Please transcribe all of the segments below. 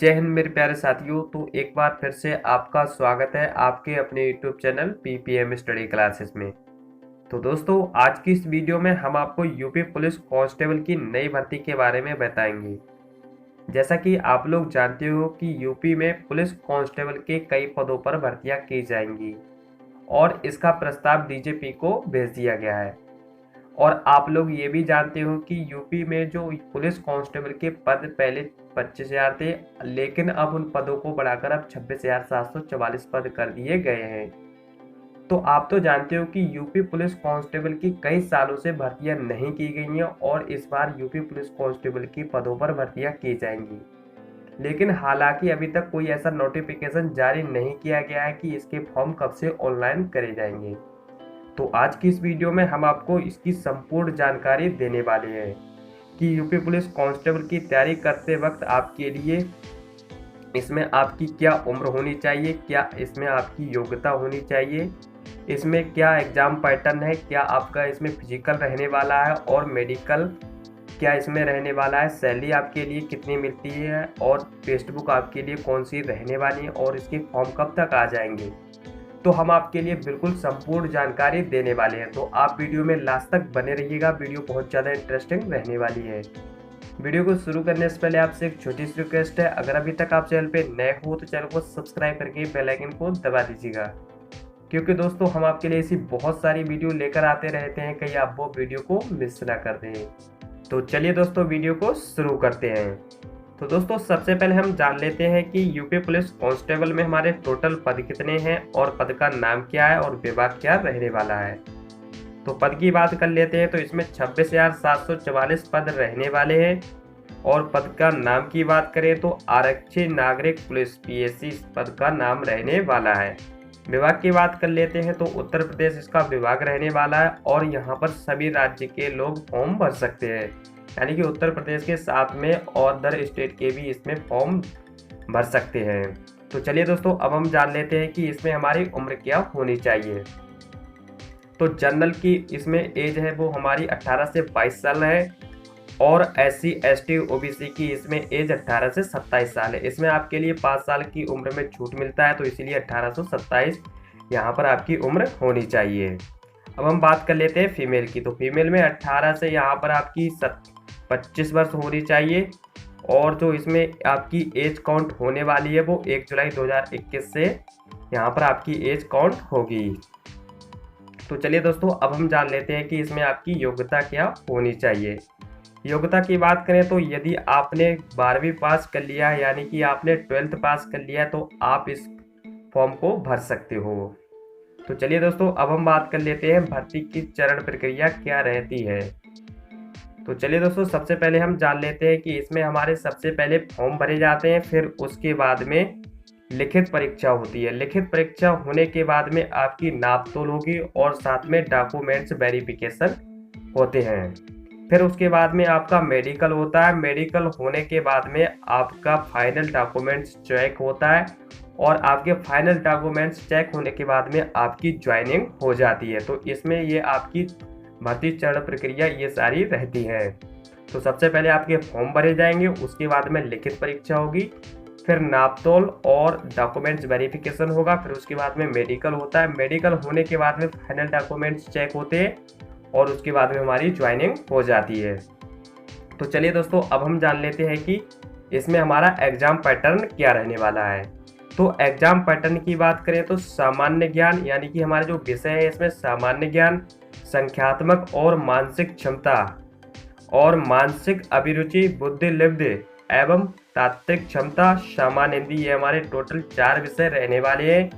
जय हिंद मेरे प्यारे साथियों। तो एक बार फिर से आपका स्वागत है आपके अपने YouTube channel ppm study classes में। तो दोस्तों, आज की इस वीडियो में हम आपको यूपी पुलिस कांस्टेबल की नई भर्ती के बारे में बताएंगे। जैसा कि आप लोग जानते हो कि यूपी में पुलिस कांस्टेबल के कई पदों पर भर्तियां की जाएंगी और इसका प्रस्ताव डीजीपी को भेज दिया गया है। और आप लोग ये भी जानते हो कि यूपी में जो पुलिस कांस्टेबल के पद पहले 25,000 थे, लेकिन अब उन पदों को बढ़ाकर अब 26,744 पद कर दिए गए हैं। तो आप तो जानते हो कि यूपी पुलिस कांस्टेबल की कई सालों से भर्तियां नहीं की गई हैं और इस बार यूपी पुलिस कांस्टेबल की पदों पर भर्तियां की जाएंगी। लेकिन हालांकि अभी तक कोई ऐसा नोटिफिकेशन जारी नहीं किया गया है कि इसके फॉर्म कब से ऑनलाइन करे जाएंगे। तो आज की इस वीडियो में हम आपको इसकी संपूर्ण जानकारी देने वाले हैं कि यूपी पुलिस कांस्टेबल की तैयारी करते वक्त आपके लिए इसमें आपकी क्या उम्र होनी चाहिए, क्या इसमें आपकी योग्यता होनी चाहिए, इसमें क्या एग्जाम पैटर्न है, क्या आपका इसमें फिजिकल रहने वाला है और मेडिकल क्या इसमें रहने वाला है, सैलरी आपके लिए कितनी मिलती है और टेक्स्ट बुक आपके लिए कौन सी रहने वाली है और इसके फॉर्म कब तक आ जाएंगे। तो हम आपके लिए बिल्कुल संपूर्ण जानकारी देने वाले हैं। तो आप वीडियो में लास्ट तक बने रहिएगा, वीडियो बहुत ज़्यादा इंटरेस्टिंग रहने वाली है। वीडियो को शुरू करने से पहले आपसे एक छोटी सी रिक्वेस्ट है, अगर अभी तक आप चैनल पे नए हो तो चैनल को सब्सक्राइब करके बेल आइकन को दबा दीजिएगा, क्योंकि दोस्तों हम आपके लिए ऐसी बहुत सारी वीडियो लेकर आते रहते हैं, कहीं आप वो वीडियो को मिस ना कर दें। तो चलिए दोस्तों, वीडियो को शुरू करते हैं। तो दोस्तों, सबसे पहले हम जान लेते हैं कि यूपी पुलिस कांस्टेबल में हमारे टोटल पद कितने हैं और पद का नाम क्या है और विभाग क्या रहने वाला है। तो पद की बात कर लेते हैं। तो इसमें 26,744 पद रहने वाले हैं और पद का नाम की बात करें तो आरक्षी नागरिक पुलिस पीएससी पद का नाम रहने वाला है। विभाग की बात कर लेते हैं तो उत्तर प्रदेश इसका विभाग रहने वाला है और यहाँ पर सभी राज्य के लोग फॉर्म भर सकते हैं, यानी कि उत्तर प्रदेश के साथ में और अदर स्टेट के भी इसमें फॉर्म भर सकते हैं। तो चलिए दोस्तों, अब हम जान लेते हैं कि इसमें हमारी उम्र क्या होनी चाहिए। तो जनरल की इसमें एज है वो हमारी 18 से 22 साल है और SC ST OBC की इसमें एज 18 से 27 साल है। इसमें आपके लिए 5 साल की उम्र में छूट मिलता है, तो इसीलिए 18 से 27 यहाँ पर आपकी उम्र होनी चाहिए। अब हम बात कर लेते हैं फीमेल की। तो फीमेल में 18 से यहाँ पर आपकी 25 वर्ष होनी चाहिए और जो इसमें आपकी एज काउंट होने वाली है वो 1 जुलाई 2021 से यहाँ पर आपकी एज काउंट होगी। तो चलिए दोस्तों, अब हम जान लेते हैं कि इसमें आपकी योग्यता क्या होनी चाहिए। योग्यता की बात करें तो यदि आपने 12वीं पास कर लिया है, यानी कि आपने 12th पास कर लिया है, तो आप इस फॉर्म को भर सकते हो। तो चलिए दोस्तों, अब हम बात कर लेते हैं भर्ती की चरण प्रक्रिया क्या रहती है। तो चलिए दोस्तों, सबसे पहले हम जान लेते हैं कि इसमें हमारे सबसे पहले फॉर्म भरे जाते हैं, फिर उसके बाद में लिखित परीक्षा होती है। लिखित परीक्षा होने के बाद में आपकी नापतोल होगी और साथ में डॉक्यूमेंट्स वेरिफिकेशन होते हैं। फिर उसके बाद में आपका मेडिकल होता है। मेडिकल होने के बाद में आपका फाइनल डॉक्यूमेंट्स चेक होता है और आपके फाइनल डॉक्यूमेंट्स चेक होने के बाद में आपकी ज्वाइनिंग हो जाती है। तो इसमें ये आपकी भर्ती चरण प्रक्रिया ये सारी रहती है। तो सबसे पहले आपके फॉर्म भरे जाएंगे, उसके बाद में लिखित परीक्षा होगी, फिर नापतोल और डॉक्यूमेंट्स वेरिफिकेशन होगा, फिर उसके बाद में मेडिकल होता है। मेडिकल होने के बाद में फाइनल डॉक्यूमेंट्स चेक होते हैं और उसके बाद में हमारी ज्वाइनिंग हो जाती है। तो चलिए दोस्तों, अब हम जान लेते हैं कि इसमें हमारा एग्जाम पैटर्न क्या रहने वाला है। तो एग्जाम पैटर्न की बात करें तो सामान्य ज्ञान, यानी कि हमारे जो विषय है इसमें सामान्य ज्ञान, संख्यात्मक और मानसिक क्षमता और मानसिक अभिरुचि, बुद्धि लब्ध एवं तात्विक क्षमता, सामान्य हिंदी, ये हमारे टोटल 4 विषय रहने वाले हैं।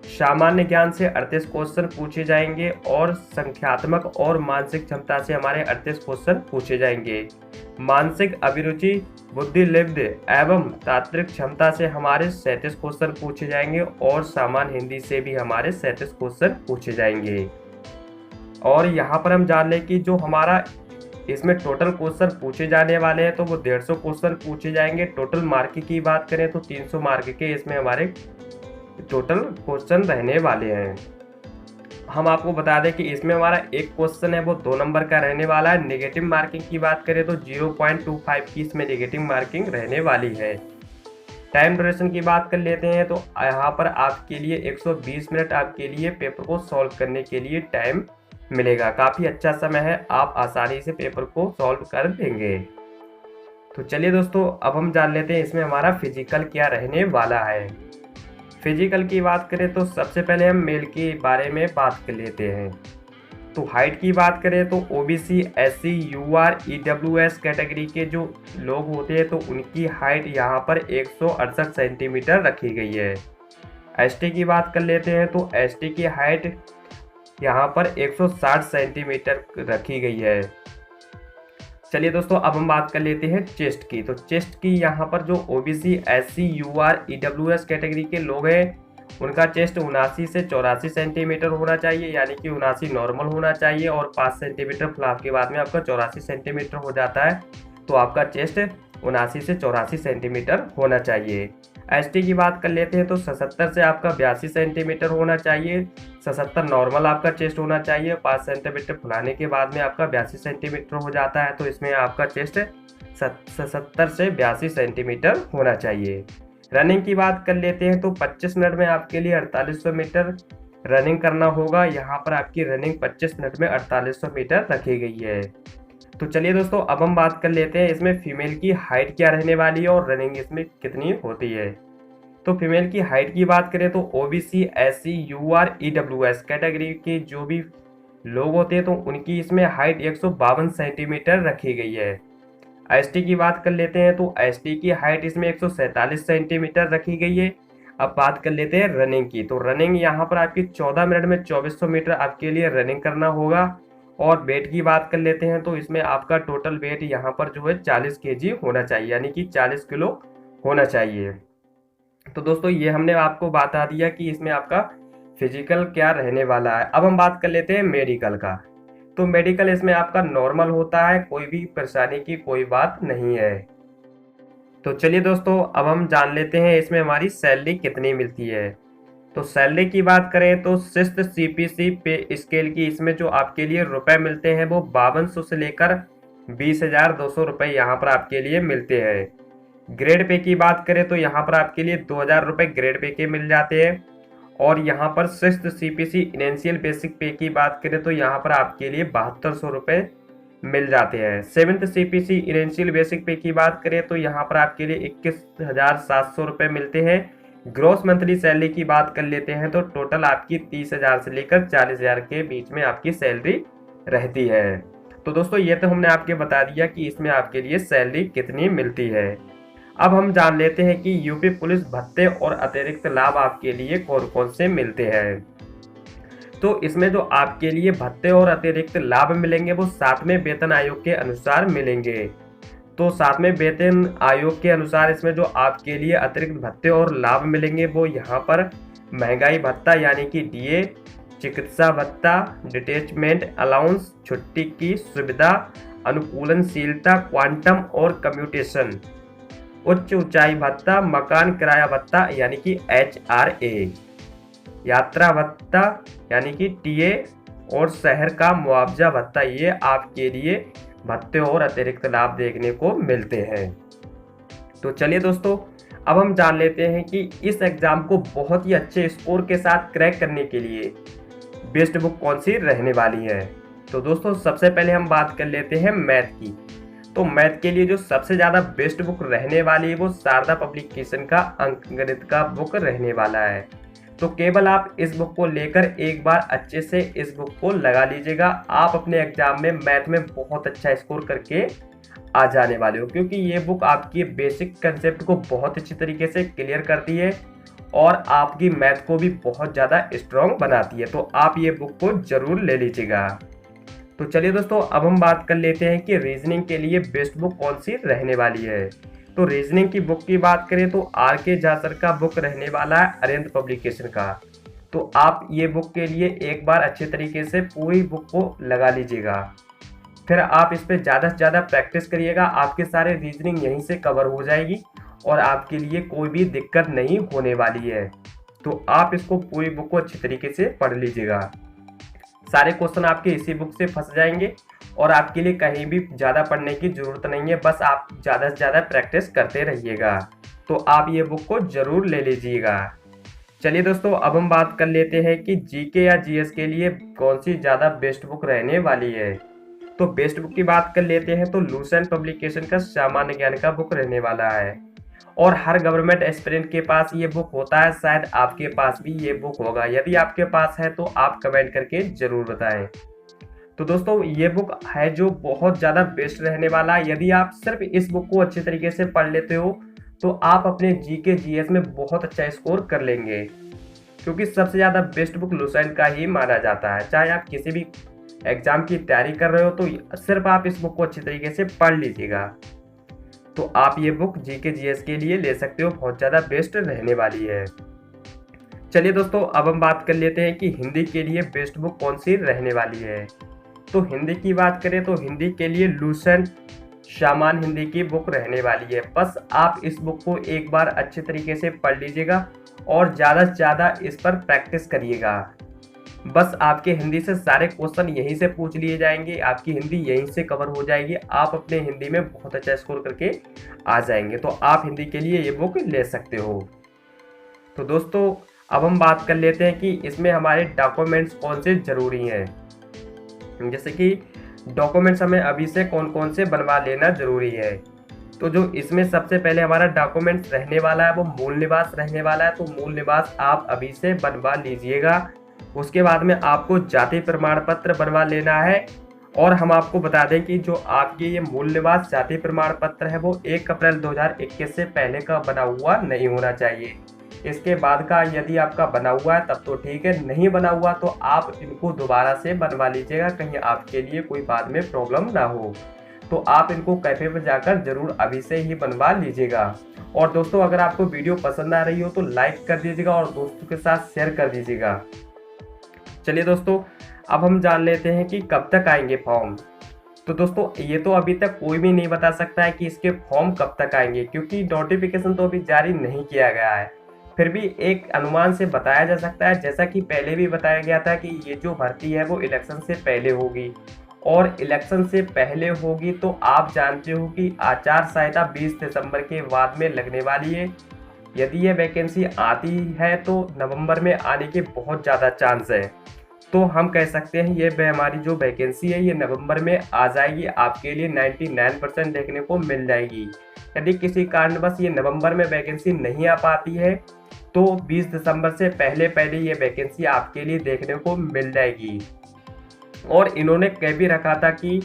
सामान्य ज्ञान से 38 क्वेश्चन पूछे जाएंगे और संख्यात्मक और मानसिक क्षमता से हमारे 38 क्वेश्चन पूछे जाएंगे। मानसिक अभिरुचि, बुद्धि लब्ध एवं तात्विक क्षमता से हमारे 37 क्वेश्चन पूछे जाएंगे और सामान्य हिंदी से भी हमारे 37 क्वेश्चन पूछे जाएंगे। और यहाँ पर हम जान लें कि जो हमारा इसमें टोटल क्वेश्चन पूछे जाने वाले हैं तो वो 150 क्वेश्चन पूछे जाएंगे। टोटल मार्क की बात करें तो 300 मार्क के इसमें हमारे टोटल क्वेश्चन रहने वाले हैं। हम आपको बता दें कि इसमें हमारा एक क्वेश्चन है वो 2 नंबर का रहने वाला है। नेगेटिव मार्किंग की बात करें तो 0.25 की इसमें नेगेटिव मार्किंग रहने वाली है। टाइम ड्यूरेशन की बात कर लेते हैं तो यहाँ पर आपके लिए 120 मिनट आपके लिए पेपर को सॉल्व करने के लिए टाइम मिलेगा। काफ़ी अच्छा समय है, आप आसानी से पेपर को सॉल्व कर देंगे। तो चलिए दोस्तों, अब हम जान लेते हैं इसमें हमारा फिजिकल क्या रहने वाला है। फिजिकल की बात करें तो सबसे पहले हम मेल के बारे में बात कर लेते हैं। तो हाइट की बात करें तो OBC, SC, UR, EWS category के जो लोग होते हैं तो उनकी हाइट यहाँ पर 168 सेंटीमीटर रखी गई है। एसटी की बात कर लेते हैं तो एसटी की हाइट यहाँ पर 160 सेंटीमीटर रखी गई है। चलिए दोस्तों, अब हम बात कर लेते हैं चेस्ट की। तो चेस्ट की यहाँ पर जो OBC, SC, UR, EWS category के लोग हैं उनका चेस्ट 79 से 84 सेंटीमीटर होना चाहिए, यानी कि 79 नॉर्मल होना चाहिए और 5 सेंटीमीटर फ्लैप के बाद में आपका 84 सेंटीमीटर हो जाता है। तो आपका चेस्ट 79 से 84 सेंटीमीटर होना चाहिए। एसटी की बात कर लेते हैं तो 77 से आपका 82 सेंटीमीटर होना चाहिए। 77 नॉर्मल आपका चेस्ट होना चाहिए, 5 सेंटीमीटर फुलाने के बाद में आपका 82 सेंटीमीटर हो जाता है। तो इसमें आपका चेस्ट 77 से 82 सेंटीमीटर होना चाहिए। रनिंग की बात कर लेते हैं तो 25 मिनट में आपके लिए 4800 मीटर रनिंग करना होगा। यहाँ पर आपकी रनिंग 25 मिनट में 4800 मीटर रखी गई है। तो चलिए दोस्तों, अब हम बात कर लेते हैं इसमें फीमेल की हाइट क्या रहने वाली है और रनिंग इसमें कितनी होती है। तो फीमेल की हाइट की बात करें तो OBC, SC, UR, EWS category के जो भी लोग होते हैं तो उनकी इसमें हाइट 152 सेंटीमीटर रखी गई है। एसटी की बात कर लेते हैं तो एसटी की हाइट इसमें 147 सेंटीमीटर रखी गई है। अब बात कर लेते हैं रनिंग की। तो रनिंग यहाँ पर आपकी 14 मिनट में 2400 मीटर आपके लिए रनिंग करना होगा। और वेट की बात कर लेते हैं तो इसमें आपका टोटल वेट यहाँ पर जो है 40 केजी होना चाहिए, यानी कि 40 किलो होना चाहिए। तो दोस्तों, ये हमने आपको बता दिया कि इसमें आपका फिजिकल क्या रहने वाला है। अब हम बात कर लेते हैं मेडिकल का। तो मेडिकल इसमें आपका नॉर्मल होता है, कोई भी परेशानी की कोई बात नहीं है। तो चलिए दोस्तों, अब हम जान लेते हैं इसमें हमारी सैलरी कितनी मिलती है। तो सैलरी की बात करें तो 6th सीपीसी पे स्केल की इसमें जो आपके लिए रुपए मिलते हैं वो 5200 से लेकर 20,200 रुपये यहाँ पर आपके लिए मिलते हैं। ग्रेड पे की बात करें तो यहाँ पर आपके लिए 2000 रुपये ग्रेड पे के मिल जाते हैं। और यहाँ पर 6th सीपीसी इनिशियल बेसिक पे की बात करें तो यहाँ पर आपके लिए 7200 रुपये मिल जाते हैं। 7th सीपीसी इनिशियल बेसिक पे की बात करें तो यहाँ पर आपके लिए 21,700 रुपये मिलते हैं। ग्रॉस मंथली सैलरी की बात कर लेते हैं तो टोटल आपकी 30,000 से लेकर 40,000 के बीच में आपकी सैलरी रहती है। तो दोस्तों, ये तो हमने आपके बता दिया कि इसमें आपके लिए सैलरी कितनी मिलती है। अब हम जान लेते हैं कि यूपी पुलिस भत्ते और अतिरिक्त लाभ आपके लिए कौन कौन से मिलते हैं। तो इसमें जो आपके लिए भत्ते और अतिरिक्त लाभ मिलेंगे वो 7वें वेतन आयोग के अनुसार मिलेंगे। तो 7वें वेतन आयोग के अनुसार इसमें जो आपके लिए अतिरिक्त भत्ते और लाभ मिलेंगे वो यहाँ पर महंगाई भत्ता यानी कि डीए, चिकित्सा भत्ता, डिटैचमेंट अलाउंस, छुट्टी की सुविधा, अनुकूलनशीलता, क्वांटम और कम्यूटेशन, उच्च ऊंचाई भत्ता, मकान किराया भत्ता यानी कि HRA, यात्रा भत्ता यानी कि टीए और शहर का मुआवजा भत्ता, ये आपके लिए भत्ते और अतिरिक्त लाभ देखने को मिलते हैं। तो चलिए दोस्तों, अब हम जान लेते हैं कि इस एग्जाम को बहुत ही अच्छे स्कोर के साथ क्रैक करने के लिए बेस्ट बुक कौन सी रहने वाली है। तो दोस्तों, सबसे पहले हम बात कर लेते हैं मैथ की। तो मैथ के लिए जो सबसे ज़्यादा बेस्ट बुक रहने वाली है वो शारदा पब्लिकेशन का अंकगणित का बुक रहने वाला है। तो केवल आप इस बुक को लेकर एक बार अच्छे से इस बुक को लगा लीजिएगा, आप अपने एग्जाम में मैथ में बहुत अच्छा स्कोर करके आ जाने वाले हो, क्योंकि ये बुक आपकी बेसिक कंसेप्ट को बहुत अच्छी तरीके से क्लियर करती है और आपकी मैथ को भी बहुत ज़्यादा स्ट्रॉन्ग बनाती है। तो आप ये बुक को ज़रूर ले लीजिएगा। तो चलिए दोस्तों, अब हम बात कर लेते हैं कि रीजनिंग के लिए बेस्ट बुक कौन सी रहने वाली है। तो रीजनिंग की बुक की बात करें तो RK झा सर का बुक रहने वाला है अरिहंत पब्लिकेशन का। तो आप ये बुक के लिए एक बार अच्छे तरीके से पूरी बुक को लगा लीजिएगा, फिर आप इस पर ज़्यादा से ज़्यादा प्रैक्टिस करिएगा, आपके सारे रीजनिंग यहीं से कवर हो जाएगी और आपके लिए कोई भी दिक्कत नहीं होने वाली है। तो आप इसको पूरी बुक को अच्छी तरीके से पढ़ लीजिएगा, सारे क्वेश्चन आपके इसी बुक से फंस जाएंगे और आपके लिए कहीं भी ज़्यादा पढ़ने की ज़रूरत नहीं है, बस आप ज़्यादा से ज़्यादा प्रैक्टिस करते रहिएगा। तो आप ये बुक को जरूर ले लीजिएगा। चलिए दोस्तों, अब हम बात कर लेते हैं कि जीके या जीएस के लिए कौन सी ज़्यादा बेस्ट बुक रहने वाली है। तो बेस्ट बुक की बात कर लेते हैं तो लूसेंट पब्लिकेशन का सामान्य ज्ञान का बुक रहने वाला है और हर गवर्नमेंट एस्पिरेंट के पास ये बुक होता है। शायद आपके पास भी ये बुक होगा। यदि आपके पास है तो आप कमेंट करके जरूर बताएं। तो दोस्तों, ये बुक है जो बहुत ज़्यादा बेस्ट रहने वाला है। यदि आप सिर्फ इस बुक को अच्छे तरीके से पढ़ लेते हो तो आप अपने जीके जीएस में बहुत अच्छा स्कोर कर लेंगे, क्योंकि सबसे ज़्यादा बेस्ट बुक लूसेंट का ही माना जाता है। चाहे आप किसी भी एग्जाम की तैयारी कर रहे हो तो सिर्फ आप इस बुक को अच्छे तरीके से पढ़ लीजिएगा, तो आप ये बुक जीके जीएस के लिए ले सकते हो। बहुत ज़्यादा बेस्ट रहने वाली है। चलिए दोस्तों, अब हम बात कर लेते हैं कि हिंदी के लिए बेस्ट बुक कौन सी रहने वाली है। तो हिंदी की बात करें तो हिंदी के लिए लूसेंट सामान्य हिंदी की बुक रहने वाली है। बस आप इस बुक को एक बार अच्छे तरीके से पढ़ लीजिएगा और ज़्यादा से ज़्यादा इस पर प्रैक्टिस करिएगा। बस आपके हिंदी से सारे क्वेश्चन यहीं से पूछ लिए जाएंगे, आपकी हिंदी यहीं से कवर हो जाएगी। आप अपने हिंदी में बहुत अच्छा स्कोर करके आ जाएंगे, तो आप हिंदी के लिए ये बुक ले सकते हो। तो दोस्तों, अब हम बात कर लेते हैं कि इसमें हमारे डॉक्यूमेंट्स कौन से ज़रूरी हैं। जैसे कि डॉक्यूमेंट्स हमें अभी से कौन कौन से बनवा लेना ज़रूरी है। तो जो इसमें सबसे पहले हमारा डॉक्यूमेंट्स रहने वाला है वो मूल निवास रहने वाला है। तो मूल निवास आप अभी से बनवा लीजिएगा। उसके बाद में आपको जाति प्रमाण पत्र बनवा लेना है। और हम आपको बता दें कि जो आपके ये मूल निवास जाति प्रमाण पत्र है वो 1 अप्रैल 2021 से पहले का बना हुआ नहीं होना चाहिए। इसके बाद का यदि आपका बना हुआ है तब तो ठीक है, नहीं बना हुआ तो आप इनको दोबारा से बनवा लीजिएगा, कहीं आपके लिए कोई बाद में प्रॉब्लम ना हो। तो आप इनको कैफे पर जाकर जरूर अभी से ही बनवा लीजिएगा। और दोस्तों, अगर आपको वीडियो पसंद आ रही हो तो लाइक कर दीजिएगा और दोस्तों के साथ शेयर कर दीजिएगा। चलिए दोस्तों, अब हम जान लेते हैं कि कब तक आएंगे फॉर्म। तो दोस्तों, ये तो अभी तक कोई भी नहीं बता सकता है कि इसके फॉर्म कब तक आएंगे, क्योंकि नोटिफिकेशन तो अभी जारी नहीं किया गया है। फिर भी एक अनुमान से बताया जा सकता है, जैसा कि पहले भी बताया गया था कि ये जो भर्ती है वो इलेक्शन से पहले होगी। और इलेक्शन से पहले होगी तो आप जानते हो कि आचार संहिता 20 दिसंबर के बाद में लगने वाली है। यदि ये वैकेंसी आती है तो नवंबर में आने के बहुत ज़्यादा चांस है। तो हम कह सकते हैं ये हमारी जो वैकेंसी है ये नवंबर में आ जाएगी। आपके लिए 99% देखने को मिल जाएगी। यदि किसी कारणवश ये नवंबर में वैकेंसी नहीं आ पाती है तो 20 दिसंबर से पहले पहले ये वैकेंसी आपके लिए देखने को मिल जाएगी। और इन्होंने कह भी रखा था कि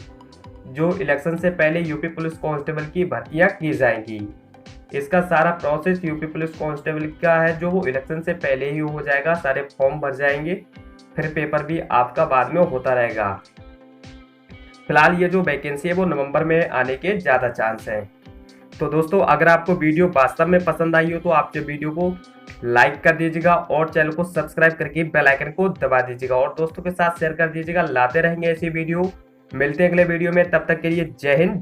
जो इलेक्शन से पहले यूपी पुलिस कांस्टेबल की भर्तियां की जाएंगी। इसका सारा प्रोसेस यूपी पुलिस कांस्टेबल का है जो वो इलेक्शन से पहले ही हो जाएगा। सारे फॉर्म भर जाएंगे, फिर पेपर भी आपका बाद में होता रहेगा। फिलहाल ये जो वैकेंसी है वो नवंबर में आने के ज़्यादा चांस हैं। तो दोस्तों, अगर आपको वीडियो वास्तव में पसंद आई हो तो आप जो वीडियो को लाइक कर दीजिएगा और चैनल को सब्सक्राइब करके बेल आइकन को दबा दीजिएगा और दोस्तों के साथ शेयर कर दीजिएगा। लाते रहेंगे ऐसी वीडियो। मिलते हैं अगले वीडियो में, तब तक के लिए जय हिंद।